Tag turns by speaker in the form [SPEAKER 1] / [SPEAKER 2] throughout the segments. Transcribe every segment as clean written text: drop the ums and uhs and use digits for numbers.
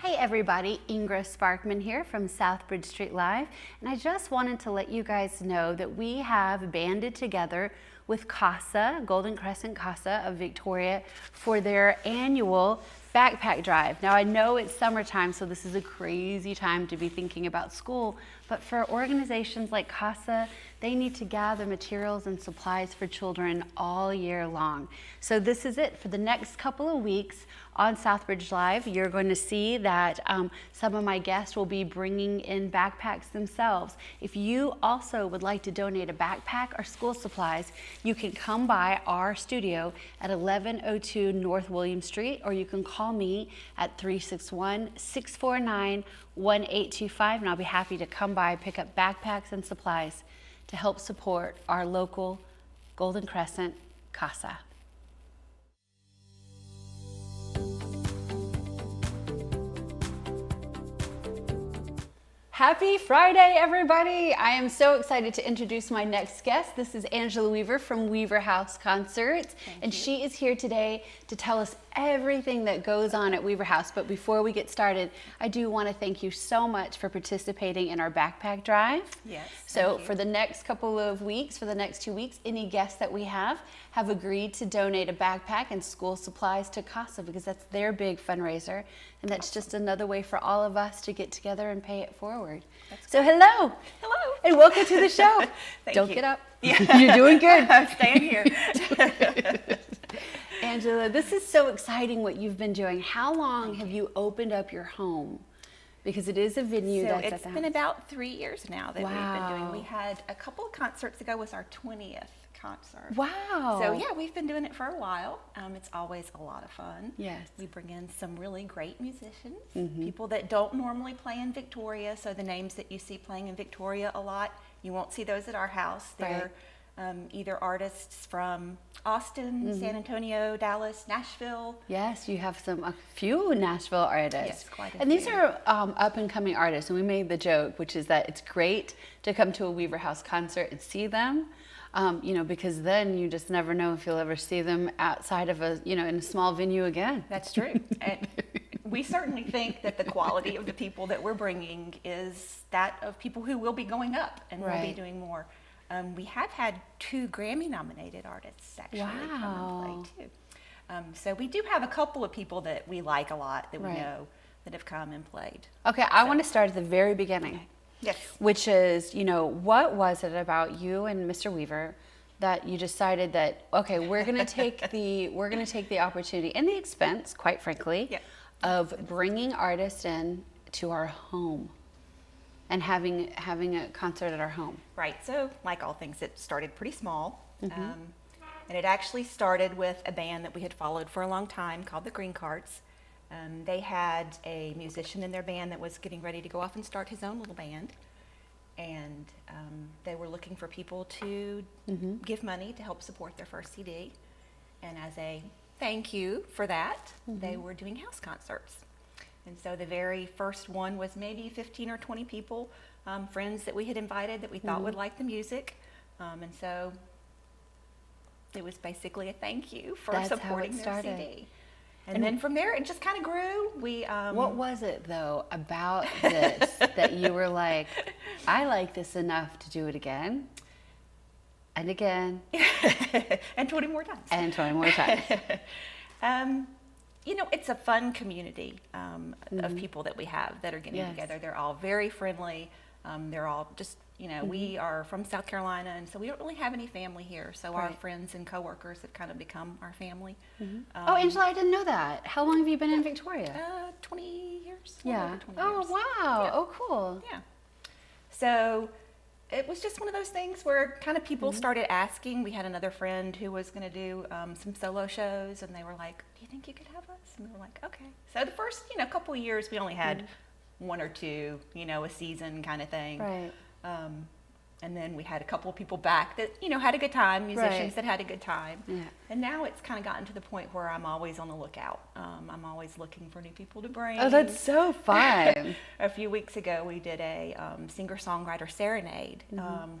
[SPEAKER 1] Hey everybody, Ingra Sparkman here from Southbridge Street Live, and I just wanted to let you guys know that we have banded together with CASA, Golden Crescent CASA of Victoria, for their annual backpack drive. Now I know it's summertime, so this is a crazy time to be thinking about school, but for organizations like CASA, they need to gather materials and supplies for children all year long. So this is it for the next couple of weeks. On Southbridge Live, you're going to see that some of my guests will be bringing in backpacks themselves. If you also would like to donate a backpack or school supplies, you can come by our studio at 1102 North William Street, or you can call me at 361-649-1825, and I'll be happy to come by, pick up backpacks and supplies to help support our local Golden Crescent CASA. Happy Friday, everybody! I am so excited to introduce my next guest. This is Angela Weaver from Weaver House Concerts, and she is here today to tell us everything that goes on at Weaver House. But before we get started, I do want to thank you so much for participating in our backpack drive.
[SPEAKER 2] Yes.
[SPEAKER 1] So for the next couple of weeks, for the next 2 weeks, any guests that we have agreed to donate a backpack and school supplies to CASA, because that's their big fundraiser, and that's just another way for all of us to get together and pay it forward. So hello.
[SPEAKER 2] Hello.
[SPEAKER 1] And welcome to the show. Don't get up. Yeah. You're doing good.
[SPEAKER 2] I'm staying here.
[SPEAKER 1] Angela, this is so exciting what you've been doing. How long have you opened up your home? Because it is a venue that's
[SPEAKER 2] it's been about 3 years now that we've been doing. We had a couple of concerts ago was our 20th concert.
[SPEAKER 1] Wow.
[SPEAKER 2] So yeah, we've been doing it for a while. It's always a lot of fun.
[SPEAKER 1] Yes.
[SPEAKER 2] We bring in some really great musicians, people that don't normally play in Victoria. So the names that you see playing in Victoria a lot, you won't see those at our house. They're either artists from Austin, San Antonio, Dallas, Nashville.
[SPEAKER 1] Yes, you have a few Nashville artists.
[SPEAKER 2] Yes, quite a
[SPEAKER 1] and
[SPEAKER 2] few.
[SPEAKER 1] These are up and coming artists, and we made the joke, which is that it's great to come to a Weaver House concert and see them. Because then you just never know if you'll ever see them outside of in a small venue again.
[SPEAKER 2] That's true. And we certainly think that the quality of the people that we're bringing is that of people who will be going up and will be doing more. We have had 2 Grammy-nominated artists actually come and play too. So we do have a couple of people that we like a lot that we know that have come and played.
[SPEAKER 1] Okay, I want to start at the very beginning.
[SPEAKER 2] Okay. Yes.
[SPEAKER 1] Which is, what was it about you and Mr. Weaver that you decided that, okay, we're going to take the opportunity and the expense, quite frankly, of bringing artists in to our home and having a concert at our home.
[SPEAKER 2] Right. So, like all things, it started pretty small. And it actually started with a band that we had followed for a long time called the Green Cards. They had a musician in their band that was getting ready to go off and start his own little band. And they were looking for people to give money to help support their first CD. And as a thank you for that, they were doing house concerts. And so the very first one was maybe 15 or 20 people, friends that we had invited that we thought would like the music. And so it was basically a thank you for supporting their CD. And then from there, it just kind of grew.
[SPEAKER 1] What was it, though, about this that you were like, I like this enough to do it again and again.
[SPEAKER 2] And 20 more times.
[SPEAKER 1] And 20 more times.
[SPEAKER 2] It's a fun community of people that we have that are getting together. They're all very friendly. They're all just, we are from South Carolina, and so we don't really have any family here. So our friends and coworkers have kind of become our family.
[SPEAKER 1] Oh, Angela, I didn't know that. How long have you been in Victoria?
[SPEAKER 2] 20 years.
[SPEAKER 1] Yeah.
[SPEAKER 2] 20 years.
[SPEAKER 1] Oh, wow.
[SPEAKER 2] Yeah.
[SPEAKER 1] Oh, cool.
[SPEAKER 2] Yeah. So it was just one of those things where kind of people started asking. We had another friend who was going to do some solo shows, and they were like, do you think you could have us? And we were like, okay. So the first, couple of years, we only had 1 or 2, a season kind of thing.
[SPEAKER 1] Right.
[SPEAKER 2] And then we had a couple of people back that, had a good time, musicians
[SPEAKER 1] Right.
[SPEAKER 2] that had a good time.
[SPEAKER 1] Yeah.
[SPEAKER 2] And now it's kind of gotten to the point where I'm always on the lookout. I'm always looking for new people to bring.
[SPEAKER 1] Oh, that's so fun.
[SPEAKER 2] A few weeks ago, we did a singer-songwriter serenade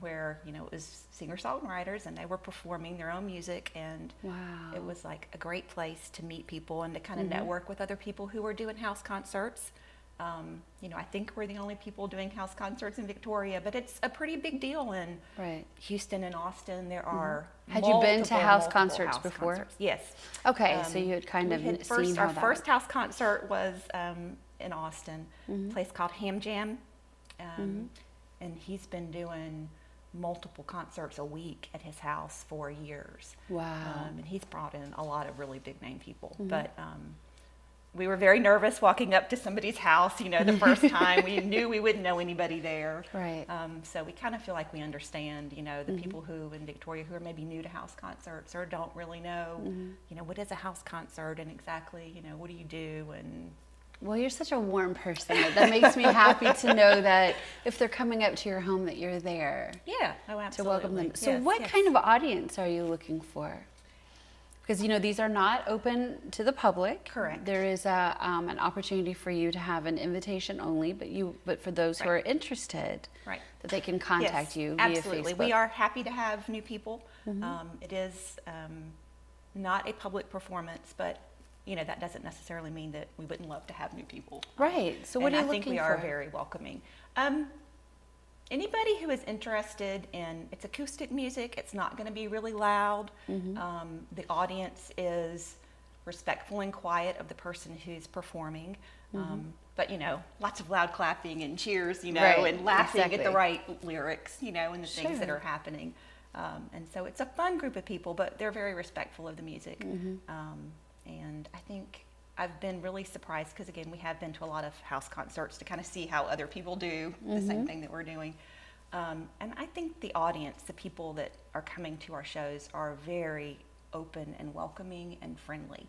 [SPEAKER 2] where, it was singer-songwriters and they were performing their own music. And
[SPEAKER 1] Wow.
[SPEAKER 2] it was like a great place to meet people and to kind of network with other people who were doing house concerts. I think we're the only people doing house concerts in Victoria, but it's a pretty big deal in
[SPEAKER 1] Right.
[SPEAKER 2] Houston and Austin. There are
[SPEAKER 1] Had you been to house
[SPEAKER 2] multiple
[SPEAKER 1] concerts
[SPEAKER 2] house
[SPEAKER 1] before?
[SPEAKER 2] concerts. Yes.
[SPEAKER 1] Okay, so you had kind of seen how
[SPEAKER 2] our
[SPEAKER 1] that
[SPEAKER 2] first house concert was in Austin, a place called Ham Jam, and he's been doing multiple concerts a week at his house for years.
[SPEAKER 1] Wow.
[SPEAKER 2] And he's brought in a lot of really big name people, but we were very nervous walking up to somebody's house, the first time. We knew we wouldn't know anybody there.
[SPEAKER 1] Right.
[SPEAKER 2] So we kind of feel like we understand, the people who in Victoria who are maybe new to house concerts or don't really know, what is a house concert and exactly, what do you do? And
[SPEAKER 1] Well, you're such a warm person. That makes me happy to know that if they're coming up to your home that you're there
[SPEAKER 2] yeah, oh, absolutely.
[SPEAKER 1] to welcome them. So
[SPEAKER 2] Yes,
[SPEAKER 1] what
[SPEAKER 2] yes.
[SPEAKER 1] kind of audience are you looking for? Because, these are not open to the public.
[SPEAKER 2] Correct.
[SPEAKER 1] There is an opportunity for you to have an invitation only, but for those who are interested,
[SPEAKER 2] Right.
[SPEAKER 1] that they can contact
[SPEAKER 2] Yes,
[SPEAKER 1] you via
[SPEAKER 2] absolutely.
[SPEAKER 1] Facebook.
[SPEAKER 2] We are happy to have new people. It is not a public performance, but that doesn't necessarily mean that we wouldn't love to have new people.
[SPEAKER 1] Right. So what
[SPEAKER 2] and
[SPEAKER 1] are you
[SPEAKER 2] I think
[SPEAKER 1] looking
[SPEAKER 2] we are
[SPEAKER 1] for?
[SPEAKER 2] very welcoming. Anybody who is interested in, it's acoustic music, it's not going to be really loud. The audience is respectful and quiet of the person who's performing. But, lots of loud clapping and cheers,
[SPEAKER 1] Right,
[SPEAKER 2] and laughing at
[SPEAKER 1] exactly.
[SPEAKER 2] the right lyrics, and the things that
[SPEAKER 1] Sure.
[SPEAKER 2] are happening. And so it's a fun group of people, but they're very respectful of the music. And I think I've been really surprised because, again, we have been to a lot of house concerts to kind of see how other people do the same thing that we're doing. And I think the audience, the people that are coming to our shows are very open and welcoming and friendly.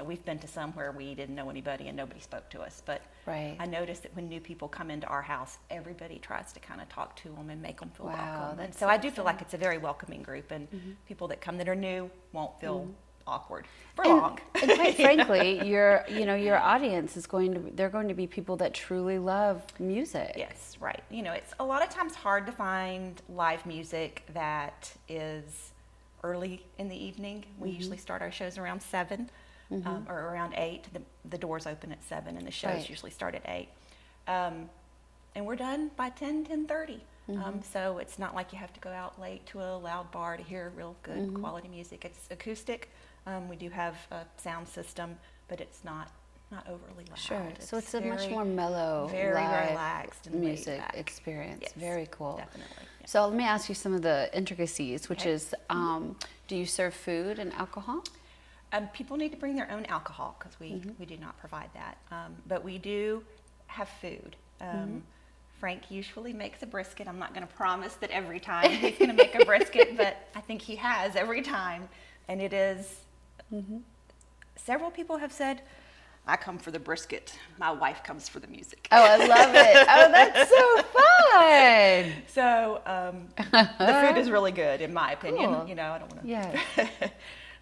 [SPEAKER 2] We've been to some where we didn't know anybody and nobody spoke to us, but
[SPEAKER 1] Right.
[SPEAKER 2] I noticed that when new people come into our house, everybody tries to kind of talk to them and make them feel
[SPEAKER 1] Wow,
[SPEAKER 2] welcome. And
[SPEAKER 1] that's
[SPEAKER 2] so I do feel like it's a very welcoming group, and people that come that are new won't feel awkward for long.
[SPEAKER 1] And quite frankly, your audience is they're going to be people that truly love music.
[SPEAKER 2] Yes, right. It's a lot of times hard to find live music that is early in the evening. We usually start our shows around 7 or around 8. The doors open at 7 and the shows
[SPEAKER 1] Right.
[SPEAKER 2] usually start at 8. And we're done by 10:30. So it's not like you have to go out late to a loud bar to hear real good quality music. It's acoustic. We do have a sound system, but it's not overly loud.
[SPEAKER 1] Sure. So it's a much
[SPEAKER 2] very-
[SPEAKER 1] more mellow,
[SPEAKER 2] very
[SPEAKER 1] live
[SPEAKER 2] relaxed and laid
[SPEAKER 1] music
[SPEAKER 2] back.
[SPEAKER 1] experience.
[SPEAKER 2] Yes,
[SPEAKER 1] Very cool.
[SPEAKER 2] definitely, yeah.
[SPEAKER 1] So let me ask you some of the intricacies, which
[SPEAKER 2] Okay.
[SPEAKER 1] is, do you serve food and alcohol?
[SPEAKER 2] People need to bring their own alcohol because we do not provide that. But we do have food. Frank usually makes a brisket. I'm not going to promise that every time he's going to make a brisket, but I think he has every time. And it is, several people have said, I come for the brisket. My wife comes for the music.
[SPEAKER 1] Oh, I love it. Oh, that's so fun.
[SPEAKER 2] So the food is really good, in my opinion.
[SPEAKER 1] Cool.
[SPEAKER 2] I don't want to.
[SPEAKER 1] Yeah.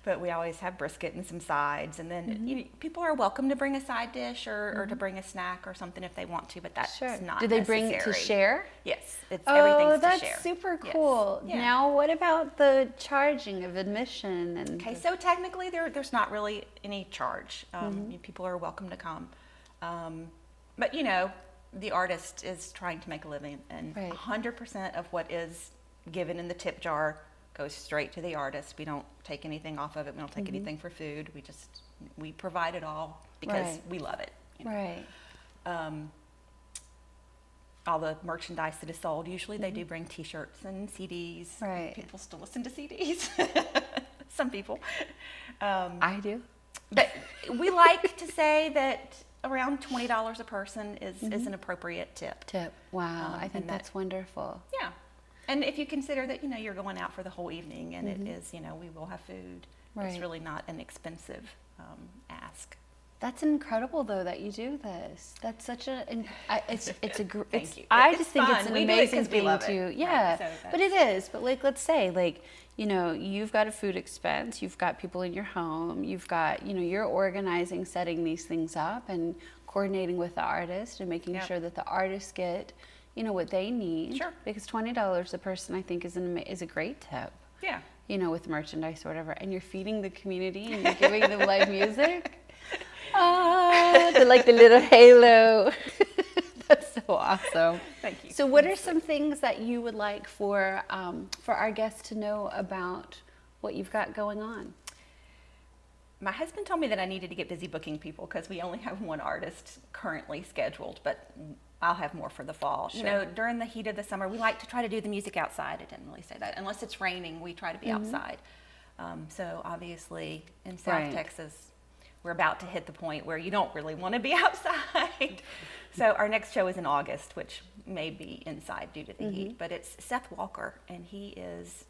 [SPEAKER 2] But we always have brisket and some sides, and then people are welcome to bring a side dish or to bring a snack or something if they want to. But that's
[SPEAKER 1] Sure.
[SPEAKER 2] not.
[SPEAKER 1] Do they bring to
[SPEAKER 2] necessary.
[SPEAKER 1] share?
[SPEAKER 2] Yes, it's
[SPEAKER 1] Oh,
[SPEAKER 2] everything's
[SPEAKER 1] that's
[SPEAKER 2] to share.
[SPEAKER 1] super
[SPEAKER 2] Yes.
[SPEAKER 1] cool.
[SPEAKER 2] Yeah.
[SPEAKER 1] Now, what about the charging of admission? And
[SPEAKER 2] Okay, so technically there's not really any charge. People are welcome to come, but the artist is trying to make a living, and
[SPEAKER 1] Right.
[SPEAKER 2] 100% of what is given in the tip jar goes straight to the artist. We don't take anything off of it. We don't take anything for food. We provide it all because
[SPEAKER 1] Right.
[SPEAKER 2] we love it.
[SPEAKER 1] Right.
[SPEAKER 2] All the merchandise that is sold, usually they do bring T-shirts and CDs.
[SPEAKER 1] Right.
[SPEAKER 2] People still listen to CDs. Some people.
[SPEAKER 1] I do.
[SPEAKER 2] But we like to say that around $20 a person is an appropriate tip.
[SPEAKER 1] Tip. Wow. I think
[SPEAKER 2] and that-
[SPEAKER 1] that's wonderful.
[SPEAKER 2] Yeah. And if you consider that, you're going out for the whole evening and it is, we will have food.
[SPEAKER 1] Right.
[SPEAKER 2] It's really not an expensive ask.
[SPEAKER 1] That's incredible, though, that you do this. That's such a, it's a,
[SPEAKER 2] Thank you.
[SPEAKER 1] I
[SPEAKER 2] It's
[SPEAKER 1] just think it's
[SPEAKER 2] fun.
[SPEAKER 1] an
[SPEAKER 2] We do it
[SPEAKER 1] amazing
[SPEAKER 2] 'cause we
[SPEAKER 1] thing
[SPEAKER 2] love
[SPEAKER 1] to,
[SPEAKER 2] it.
[SPEAKER 1] yeah.
[SPEAKER 2] Right, so
[SPEAKER 1] But it is, but like, let's say, like, you know, you've got a food expense, you've got people in your home, you've got, you know, you're organizing, setting these things up and coordinating with the artist and making
[SPEAKER 2] Yep.
[SPEAKER 1] sure that the artists get, you know, what they need.
[SPEAKER 2] Sure.
[SPEAKER 1] Because $20 a person, I think, is a great tip.
[SPEAKER 2] Yeah.
[SPEAKER 1] You know, with merchandise or whatever, and you're feeding the community and you're giving them live music. Ah, like the little halo. That's so awesome.
[SPEAKER 2] Thank you.
[SPEAKER 1] So, what are some things that you would like for our guests to know about what you've got going on?
[SPEAKER 2] My husband told me that I needed to get busy booking people because we only have one artist currently scheduled, but I'll have more for the fall.
[SPEAKER 1] Sure.
[SPEAKER 2] You know, during the heat of the summer, we like to try to do the music outside. It didn't really say that. Unless it's raining, we try to be outside. So obviously in South
[SPEAKER 1] Right.
[SPEAKER 2] Texas, we're about to hit the point where you don't really want to be outside. So our next show is in August, which may be inside due to the heat, but it's Seth Walker, and he is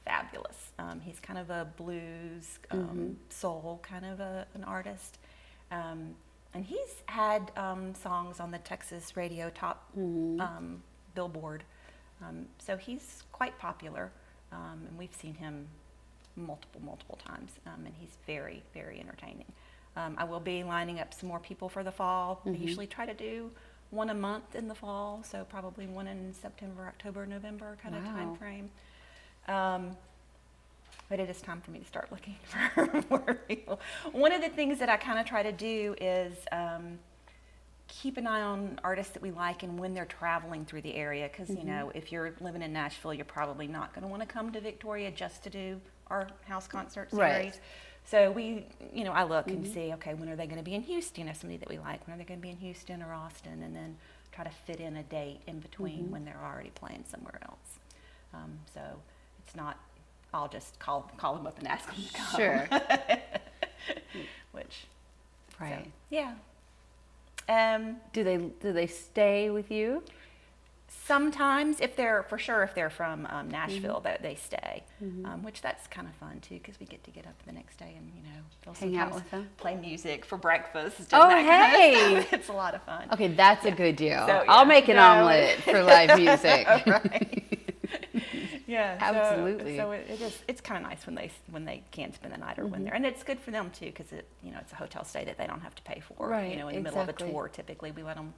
[SPEAKER 2] fabulous. He's kind of a blues, soul kind of an artist. And he's had songs on the Texas radio top billboard. So he's quite popular, and we've seen him multiple times, and he's very, very entertaining. I will be lining up some more people for the fall. I usually try to do one a month in the fall, so probably one in September, October, November kind of time frame. But it is time for me to start looking for more people. One of the things that I kind of try to do is keep an eye on artists that we like and when they're traveling through the area. Because, you know, if you're living in Nashville, you're probably not going to want to come to Victoria just to do our house concert series.
[SPEAKER 1] Right.
[SPEAKER 2] So I look and see, okay, when are they going to be in Houston? If somebody that we like, when are they going to be in Houston or Austin? And then try to fit in a date in between when they're already playing somewhere else. So it's not, I'll just call them up and ask them to come.
[SPEAKER 1] Sure.
[SPEAKER 2] Which,
[SPEAKER 1] Right.
[SPEAKER 2] so, yeah.
[SPEAKER 1] Do they stay with you?
[SPEAKER 2] Sometimes, if they're from Nashville, that they stay, which that's kind of fun too, because we get to get up the next day and they'll
[SPEAKER 1] Hang out
[SPEAKER 2] sometimes
[SPEAKER 1] with them?
[SPEAKER 2] play music for breakfast. and
[SPEAKER 1] Oh,
[SPEAKER 2] that kind of
[SPEAKER 1] hey!
[SPEAKER 2] stuff. It's a lot of fun.
[SPEAKER 1] Okay, that's a good deal.
[SPEAKER 2] So,
[SPEAKER 1] I'll
[SPEAKER 2] yeah.
[SPEAKER 1] make an
[SPEAKER 2] No.
[SPEAKER 1] omelet for live music.
[SPEAKER 2] Right. Yeah,
[SPEAKER 1] Absolutely.
[SPEAKER 2] So it's kind of nice when they can spend the night or when they're, and it's good for them too, because it's a hotel stay that they don't have to pay for.
[SPEAKER 1] Right,
[SPEAKER 2] in the middle of a
[SPEAKER 1] exactly.
[SPEAKER 2] tour, typically we let them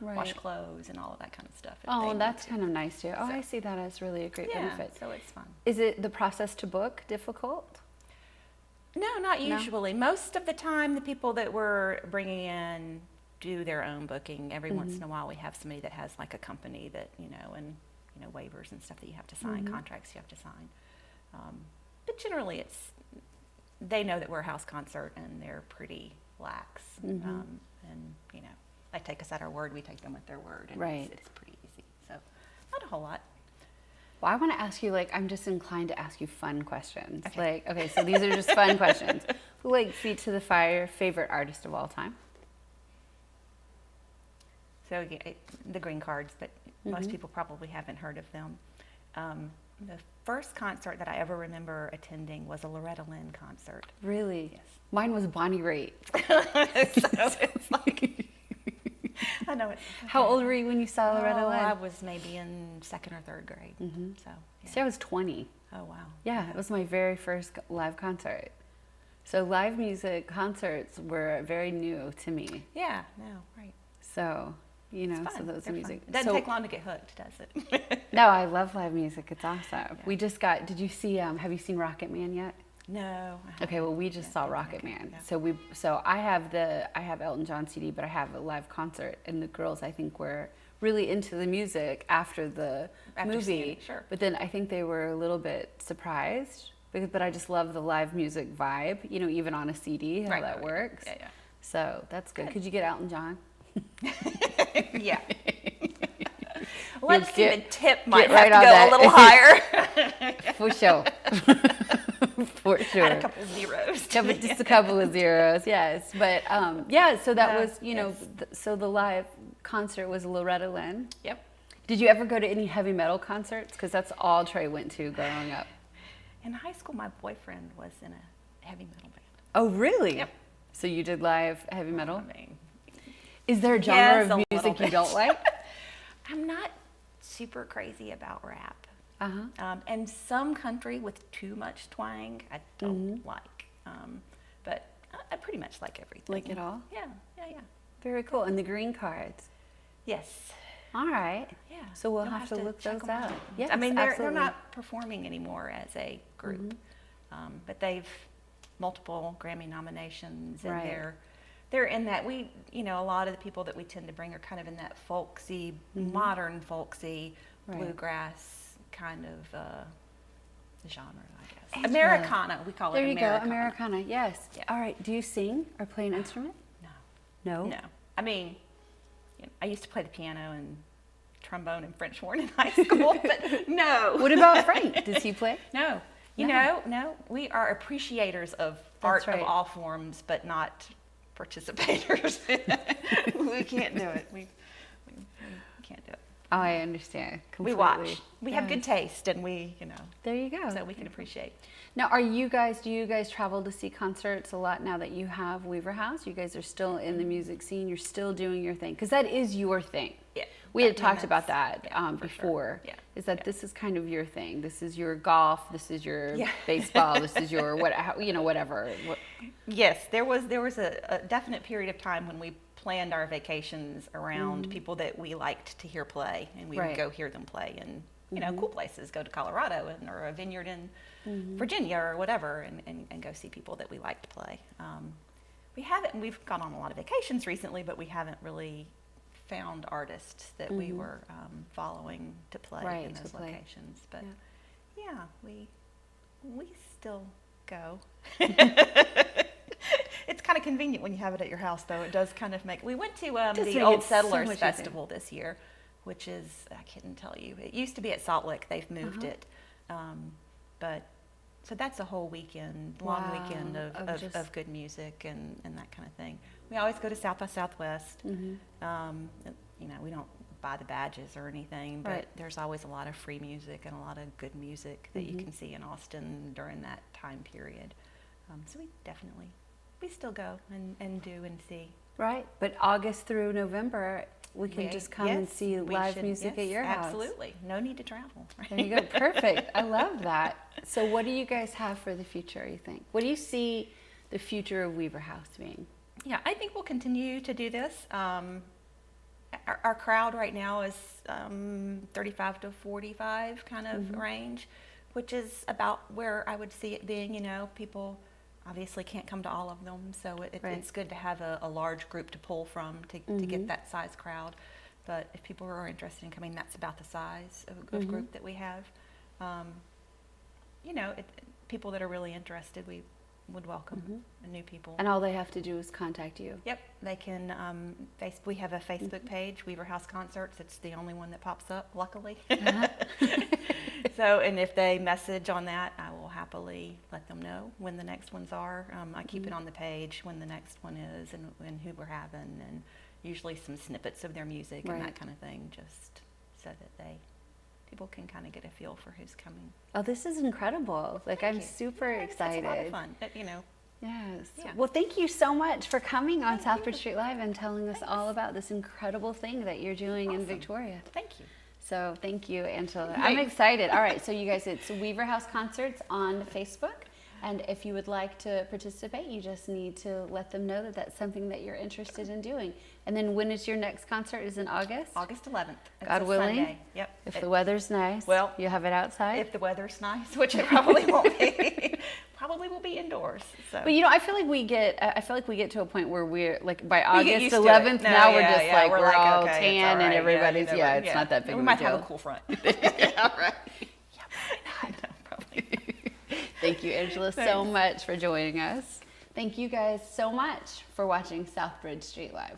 [SPEAKER 2] wash
[SPEAKER 1] Right.
[SPEAKER 2] clothes and all of that kind of stuff. if
[SPEAKER 1] Oh,
[SPEAKER 2] they
[SPEAKER 1] that's
[SPEAKER 2] need
[SPEAKER 1] kind of nice too. Oh,
[SPEAKER 2] So-
[SPEAKER 1] I see that as really a great
[SPEAKER 2] to. Yeah,
[SPEAKER 1] benefit.
[SPEAKER 2] so it's fun.
[SPEAKER 1] Is it the process to book difficult?
[SPEAKER 2] No, not usually. Most of the time, the people that we're bringing in do their own booking. Every once in a while, we have somebody that has like a company that and waivers and stuff that you have to sign, contracts you have to sign. But generally, they know that we're a house concert and they're pretty lax. And they take us at our word. We take them at their word. And
[SPEAKER 1] Right.
[SPEAKER 2] it's pretty easy. So not a whole lot.
[SPEAKER 1] Well, I want to ask you, I'm just inclined to ask you fun questions.
[SPEAKER 2] Okay.
[SPEAKER 1] Okay, so these are just fun questions. Who, feet to the fire, favorite artist of all time?
[SPEAKER 2] So the Green Cards, but most people probably haven't heard of them. The first concert that I ever remember attending was a Loretta Lynn concert.
[SPEAKER 1] Really?
[SPEAKER 2] Yes.
[SPEAKER 1] Mine was Bonnie Raitt.
[SPEAKER 2] So it's like, I know it.
[SPEAKER 1] How old were you when you saw Loretta Lynn?
[SPEAKER 2] I was maybe in second or third grade. So, yeah.
[SPEAKER 1] See, I was 20.
[SPEAKER 2] Oh, wow.
[SPEAKER 1] Yeah, it was my very first live concert. So live music concerts were very new to me.
[SPEAKER 2] Yeah, no, right.
[SPEAKER 1] So,
[SPEAKER 2] It's
[SPEAKER 1] so
[SPEAKER 2] fun.
[SPEAKER 1] those
[SPEAKER 2] They're
[SPEAKER 1] music.
[SPEAKER 2] fun. It doesn't
[SPEAKER 1] so,
[SPEAKER 2] take long to get hooked, does it?
[SPEAKER 1] No, I love live music. It's awesome. We just did you see, have you seen Rocket Man yet?
[SPEAKER 2] No. I haven't.
[SPEAKER 1] Okay, well, we just saw Rocket
[SPEAKER 2] okay,
[SPEAKER 1] Man.
[SPEAKER 2] yeah.
[SPEAKER 1] So I have Elton John CD, but I have a live concert, and the girls I think were really into the music after the
[SPEAKER 2] After seeing
[SPEAKER 1] movie.
[SPEAKER 2] it, sure.
[SPEAKER 1] But then I think they were a little bit surprised, but I just love the live music vibe. Even on a CD, how that works.
[SPEAKER 2] Yeah, yeah.
[SPEAKER 1] So that's good.
[SPEAKER 2] Good.
[SPEAKER 1] Could you get Elton John?
[SPEAKER 2] Yeah. Let's see, the
[SPEAKER 1] get-
[SPEAKER 2] tip might
[SPEAKER 1] get right
[SPEAKER 2] have to
[SPEAKER 1] on
[SPEAKER 2] go
[SPEAKER 1] that.
[SPEAKER 2] a little higher.
[SPEAKER 1] For sure. For sure.
[SPEAKER 2] Add a couple zeros.
[SPEAKER 1] Yeah, but just a couple of zeros, yes. But so that
[SPEAKER 2] Yeah,
[SPEAKER 1] was,
[SPEAKER 2] yes.
[SPEAKER 1] so the live concert was Loretta Lynn.
[SPEAKER 2] Yep.
[SPEAKER 1] Did you ever go to any heavy metal concerts? Because that's all Trey went to growing up.
[SPEAKER 2] In high school, my boyfriend was in a heavy metal band.
[SPEAKER 1] Oh, really?
[SPEAKER 2] Yep.
[SPEAKER 1] So you did live heavy metal?
[SPEAKER 2] I mean,
[SPEAKER 1] Is there a genre
[SPEAKER 2] yes, a
[SPEAKER 1] of
[SPEAKER 2] little
[SPEAKER 1] music you
[SPEAKER 2] bit.
[SPEAKER 1] don't like?
[SPEAKER 2] I'm not super crazy about rap.
[SPEAKER 1] Uh-huh.
[SPEAKER 2] And some country with too much twang, I don't like. But I pretty much like everything.
[SPEAKER 1] Like it all?
[SPEAKER 2] Yeah, yeah, yeah.
[SPEAKER 1] Very cool. And the green cards.
[SPEAKER 2] Yes.
[SPEAKER 1] All right.
[SPEAKER 2] Yeah.
[SPEAKER 1] So we'll
[SPEAKER 2] You'll
[SPEAKER 1] have to look
[SPEAKER 2] check
[SPEAKER 1] those
[SPEAKER 2] 'em
[SPEAKER 1] out. Yes,
[SPEAKER 2] I mean, they're
[SPEAKER 1] absolutely.
[SPEAKER 2] not performing anymore as a group, but they've multiple Grammy nominations, and
[SPEAKER 1] Right.
[SPEAKER 2] they're in that a lot of the people that we tend to bring are kind of in that folksy, modern folksy,
[SPEAKER 1] Right.
[SPEAKER 2] bluegrass kind of genre, I guess.
[SPEAKER 1] Angela.
[SPEAKER 2] Americana, we call
[SPEAKER 1] There
[SPEAKER 2] it
[SPEAKER 1] you
[SPEAKER 2] Americana.
[SPEAKER 1] go, Americana. Yes.
[SPEAKER 2] Yeah.
[SPEAKER 1] All right. Do you sing or play an instrument?
[SPEAKER 2] No.
[SPEAKER 1] No.
[SPEAKER 2] No. I mean, I used to play the piano and trombone and French horn in high school, but no.
[SPEAKER 1] What about Frank? Does he play?
[SPEAKER 2] No. No. We are appreciators of art
[SPEAKER 1] right.
[SPEAKER 2] of all forms, but not participators. We can't do it. We can't do it.
[SPEAKER 1] Oh, I understand
[SPEAKER 2] We
[SPEAKER 1] completely.
[SPEAKER 2] watch. We have
[SPEAKER 1] Yes.
[SPEAKER 2] good taste, and
[SPEAKER 1] There you go.
[SPEAKER 2] so we can appreciate.
[SPEAKER 1] Now, do you guys travel to see concerts a lot now that you have Weaver House? You guys are still in the music scene. You're still doing your thing because that is your thing.
[SPEAKER 2] Yeah.
[SPEAKER 1] We had
[SPEAKER 2] I mean,
[SPEAKER 1] talked about
[SPEAKER 2] that's-
[SPEAKER 1] that
[SPEAKER 2] yeah, for
[SPEAKER 1] before.
[SPEAKER 2] sure. Yeah.
[SPEAKER 1] Is that this is kind of your thing? This is your golf. This is your
[SPEAKER 2] Yeah.
[SPEAKER 1] baseball. This is your whatever.
[SPEAKER 2] Yes, there was a definite period of time when we planned our vacations around people that we liked to hear play, and we
[SPEAKER 1] Right.
[SPEAKER 2] would go hear them play in cool places, go to Colorado or a vineyard in Virginia or whatever, and go see people that we liked to play. We've gone on a lot of vacations recently, but we haven't really found artists that we were following to play
[SPEAKER 1] Right,
[SPEAKER 2] in
[SPEAKER 1] to
[SPEAKER 2] those
[SPEAKER 1] play.
[SPEAKER 2] locations. But yeah, we still go. It's kind of convenient when you have it at your house, though. It does kind of make. We went to
[SPEAKER 1] Does
[SPEAKER 2] the
[SPEAKER 1] make
[SPEAKER 2] Old
[SPEAKER 1] it so
[SPEAKER 2] Settlers
[SPEAKER 1] much
[SPEAKER 2] Festival this year, which is, I couldn't tell you. It used to be at Salt Lick. They've moved it, but so that's a whole weekend, long
[SPEAKER 1] Wow,
[SPEAKER 2] weekend
[SPEAKER 1] of just-
[SPEAKER 2] of good music and that kind of thing. We always go to South by Southwest. We don't buy the badges or anything, but
[SPEAKER 1] Right.
[SPEAKER 2] there's always a lot of free music and a lot of good music that you can see in Austin during that time period. So we still go and do and see.
[SPEAKER 1] Right. But August through November, we can just come and
[SPEAKER 2] Yes,
[SPEAKER 1] see
[SPEAKER 2] we
[SPEAKER 1] live
[SPEAKER 2] should-
[SPEAKER 1] music
[SPEAKER 2] yes,
[SPEAKER 1] at your house.
[SPEAKER 2] Absolutely. No need to travel.
[SPEAKER 1] There you go. Perfect. I love that. So what do you guys have for the future, you think? What do you see the future of Weaver House being?
[SPEAKER 2] Yeah, I think we'll continue to do this. Our crowd right now is 35 to 45 kind of range, which is about where I would see it being. People obviously can't come to all of them, so
[SPEAKER 1] Right.
[SPEAKER 2] it's good to have a large group to pull from to get that size crowd. But if people are interested in coming, that's about the size of group that we have. People that are really interested, we would welcome new people.
[SPEAKER 1] And all they have to do is contact you.
[SPEAKER 2] Yep, they can. We have a Facebook page, Weaver House Concerts. It's the only one that pops up, luckily. So, and if they message on that, I will happily let them know when the next ones are. I keep it on the page when the next one is and who we're having, and usually some snippets of their music and
[SPEAKER 1] Right.
[SPEAKER 2] that kind of thing, just so that people can kind of get a feel for who's coming.
[SPEAKER 1] Oh, this is incredible. Like,
[SPEAKER 2] Thank
[SPEAKER 1] I'm
[SPEAKER 2] you.
[SPEAKER 1] super
[SPEAKER 2] Yeah,
[SPEAKER 1] excited.
[SPEAKER 2] It's a lot of fun.
[SPEAKER 1] Yes.
[SPEAKER 2] Yeah.
[SPEAKER 1] Well, thank you so much for coming on
[SPEAKER 2] Thank
[SPEAKER 1] Southbridge
[SPEAKER 2] you.
[SPEAKER 1] Street Live and telling us all about this incredible thing that you're doing in
[SPEAKER 2] Awesome.
[SPEAKER 1] Victoria.
[SPEAKER 2] Thank you.
[SPEAKER 1] So thank you, Angela. I'm
[SPEAKER 2] Thanks.
[SPEAKER 1] excited. All right, so you guys, it's Weaver House Concerts on Facebook. And if you would like to participate, you just need to let them know that that's something that you're interested in doing. And then when is your next concert? Is in August?
[SPEAKER 2] August 11th. It's
[SPEAKER 1] God
[SPEAKER 2] a
[SPEAKER 1] willing?
[SPEAKER 2] Sunday. Yep.
[SPEAKER 1] If the weather's nice,
[SPEAKER 2] Well,
[SPEAKER 1] you have it outside?
[SPEAKER 2] If the weather's nice, which it probably won't be, probably will be indoors. So.
[SPEAKER 1] But I feel like we get to a point where we're like by
[SPEAKER 2] We get
[SPEAKER 1] August
[SPEAKER 2] used to it.
[SPEAKER 1] 11th,
[SPEAKER 2] No,
[SPEAKER 1] now we're
[SPEAKER 2] yeah,
[SPEAKER 1] just
[SPEAKER 2] yeah,
[SPEAKER 1] like,
[SPEAKER 2] we're
[SPEAKER 1] we're
[SPEAKER 2] like,
[SPEAKER 1] all
[SPEAKER 2] okay, it's
[SPEAKER 1] tan
[SPEAKER 2] all
[SPEAKER 1] and
[SPEAKER 2] right.
[SPEAKER 1] everybody's,
[SPEAKER 2] Yeah,
[SPEAKER 1] it's not that big
[SPEAKER 2] we
[SPEAKER 1] of a
[SPEAKER 2] might
[SPEAKER 1] deal.
[SPEAKER 2] have a cool front. Yeah, right. I know, probably.
[SPEAKER 1] Thank you, Angela, so much for joining us. Thank you guys so much for watching Southbridge Street Live.